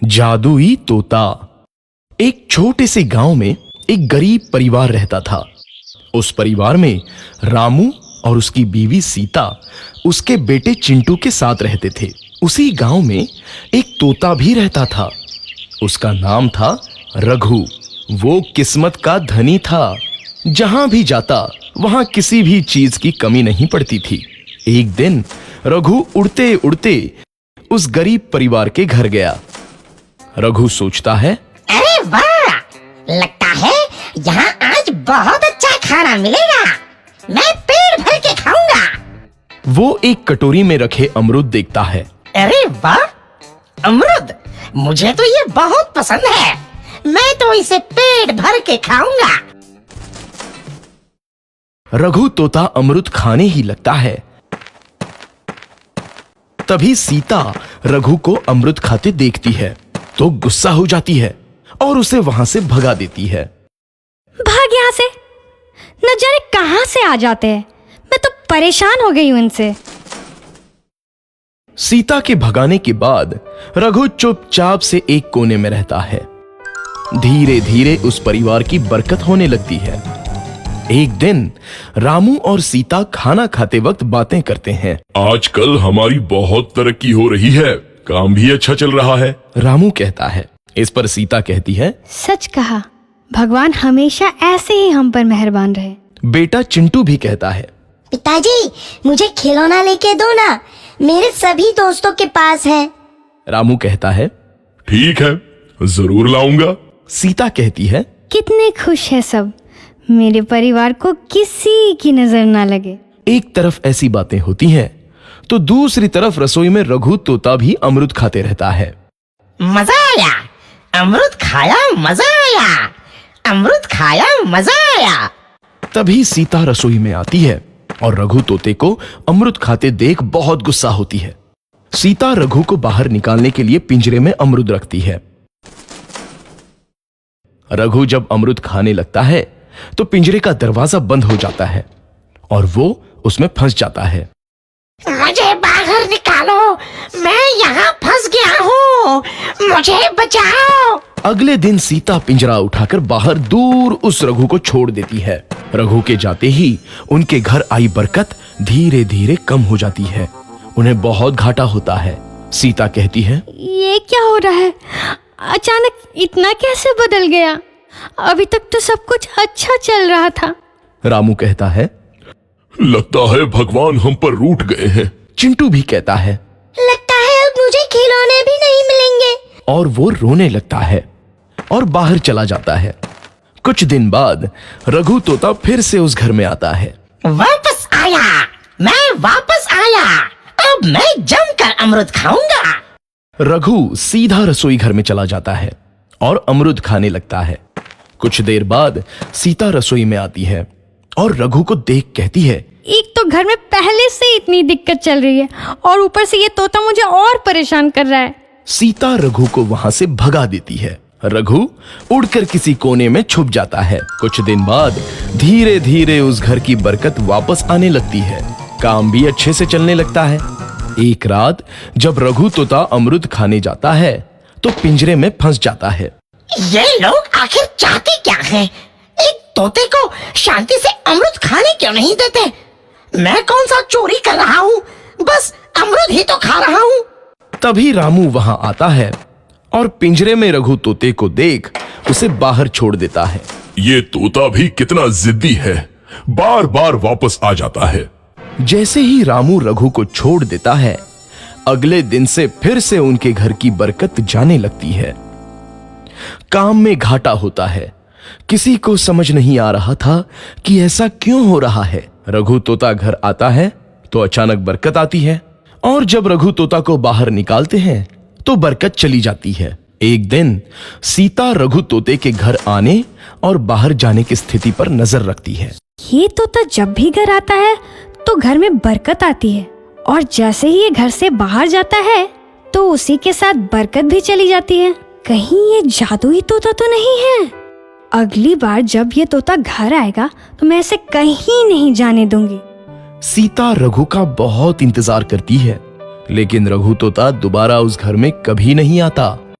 जादुई तोता। एक छोटे से गांव में एक गरीब परिवार रहता था। उस परिवार में रामू और उसकी बीवी सीता उसके बेटे चिंटू के साथ रहते थे। उसी गांव में एक तोता भी रहता था। उसका नाम था रघु। वो किस्मत का धनी था। जहां भी जाता वहां किसी भी चीज की कमी नहीं पड़ती थी। एक दिन रघु उड़ते उड़ते उस गरीब परिवार के घर गया। रघु सोचता है, अरे वाह, लगता है यहाँ आज बहुत अच्छा खाना मिलेगा। मैं पेट भर के खाऊंगा। वो एक कटोरी में रखे अमरूद देखता है। अरे वाह, अमरूद, मुझे तो ये बहुत पसंद है। मैं तो इसे पेट भर के खाऊंगा। रघु तोता अमरूद खाने ही लगता है। तभी सीता रघु को अमरूद खाते देखती है तो गुस्सा हो जाती है और उसे वहां से भगा देती है। भाग यहाँ से, न जाने कहां से आ जाते हैं। मैं तो परेशान हो गई हूं इनसे। सीता के भगाने के बाद रघु चुपचाप से एक कोने में रहता है। धीरे धीरे उस परिवार की बरकत होने लगती है। एक दिन रामू और सीता खाना खाते वक्त बातें करते हैं। आजकल हमारी बहुत तरक्की हो रही है, काम भी अच्छा चल रहा है। रामू कहता है। इस पर सीता कहती है, सच कहा, भगवान हमेशा ऐसे ही हम पर मेहरबान रहे। बेटा चिंटू भी कहता है, पिताजी, मुझे खिलौना लेके दो ना, मेरे सभी दोस्तों के पास है। रामू कहता है, ठीक है, जरूर लाऊंगा। सीता कहती है, कितने खुश है सब, मेरे परिवार को किसी की नजर ना लगे। एक तरफ ऐसी बातें होती हैं तो दूसरी तरफ रसोई में रघु तोता भी अमरूद खाते रहता है। मजा आया, अमरूद खाया, मजा आया, अमरूद खाया, मजा आया। तभी सीता रसोई में आती है और रघु तोते को अमरूद खाते देख बहुत गुस्सा होती है। सीता रघु को बाहर निकालने के लिए पिंजरे में अमरूद रखती है। रघु जब अमरूद खाने लगता है तो पिंजरे का दरवाजा बंद हो जाता है और वो उसमें फंस जाता है। मुझे बाहर निकालो, मैं यहाँ फंस गया हूँ, मुझे बचाओ। अगले दिन सीता पिंजरा उठाकर बाहर दूर उस रघु को छोड़ देती है। रघु के जाते ही उनके घर आई बरकत धीरे धीरे कम हो जाती है। उन्हें बहुत घाटा होता है। सीता कहती है, ये क्या हो रहा है? अचानक इतना कैसे बदल गया? अभी तक तो सब कुछ अच्छा चल रहा था। रामू कहता है, लगता है भगवान हम पर रूठ गए हैं। चिंटू भी कहता है, लगता है अब मुझे खिलौने भी नहीं मिलेंगे। और वो रोने लगता है और बाहर चला जाता है। कुछ दिन बाद रघु तोता फिर से उस घर में आता है। वापस आया, मैं वापस आया, अब मैं जमकर अमरूद खाऊंगा। रघु सीधा रसोई घर में चला जाता है और अमरूद खाने लगता है। कुछ देर बाद सीता रसोई में आती है और रघु को देख कहती है, एक तो घर में पहले से इतनी दिक्कत चल रही है और ऊपर से ये तोता मुझे और परेशान कर रहा है। सीता रघु को वहां से भगा देती है। रघु उड़कर किसी कोने में छुप जाता है। कुछ दिन बाद धीरे धीरे उस घर की बरकत वापस आने लगती है। काम भी अच्छे से चलने लगता है। एक रात जब रघु तोता अमरूद खाने जाता है तो पिंजरे में फंस जाता है। ये लोग आखिर चाहते क्या हैं? एक तोते को शांति से अमरूद खाने क्यों नहीं देते? मैं कौन सा चोरी कर रहा हूँ? बस अमरूद ही तो खा रहा हूँ। तभी रामू वहां आता है और पिंजरे में रघु तोते को देख उसे बाहर छोड़ देता है। ये तोता भी कितना जिद्दी है, बार बार वापस आ जाता है। जैसे ही रामू रघु को छोड़ देता है, अगले दिन से फिर से उनके घर की बरकत जाने लगती है। काम में घाटा होता है। किसी को समझ नहीं आ रहा था कि ऐसा क्यों हो रहा है। रघु तोता घर आता है तो अचानक बरकत आती है और जब रघु तोता को बाहर निकालते हैं तो बरकत चली जाती है। एक दिन सीता रघु तोते के घर आने और बाहर जाने की स्थिति पर नजर रखती है। ये तोता जब भी घर आता है तो घर में बरकत आती है और जैसे ही ये घर से बाहर जाता है तो उसी के साथ बरकत भी चली जाती है। कहीं ये जादुई तोता तो नहीं है? अगली बार जब ये तोता घर आएगा तो मैं इसे कहीं नहीं जाने दूंगी। सीता रघु का बहुत इंतजार करती है लेकिन रघु तोता दोबारा उस घर में कभी नहीं आता।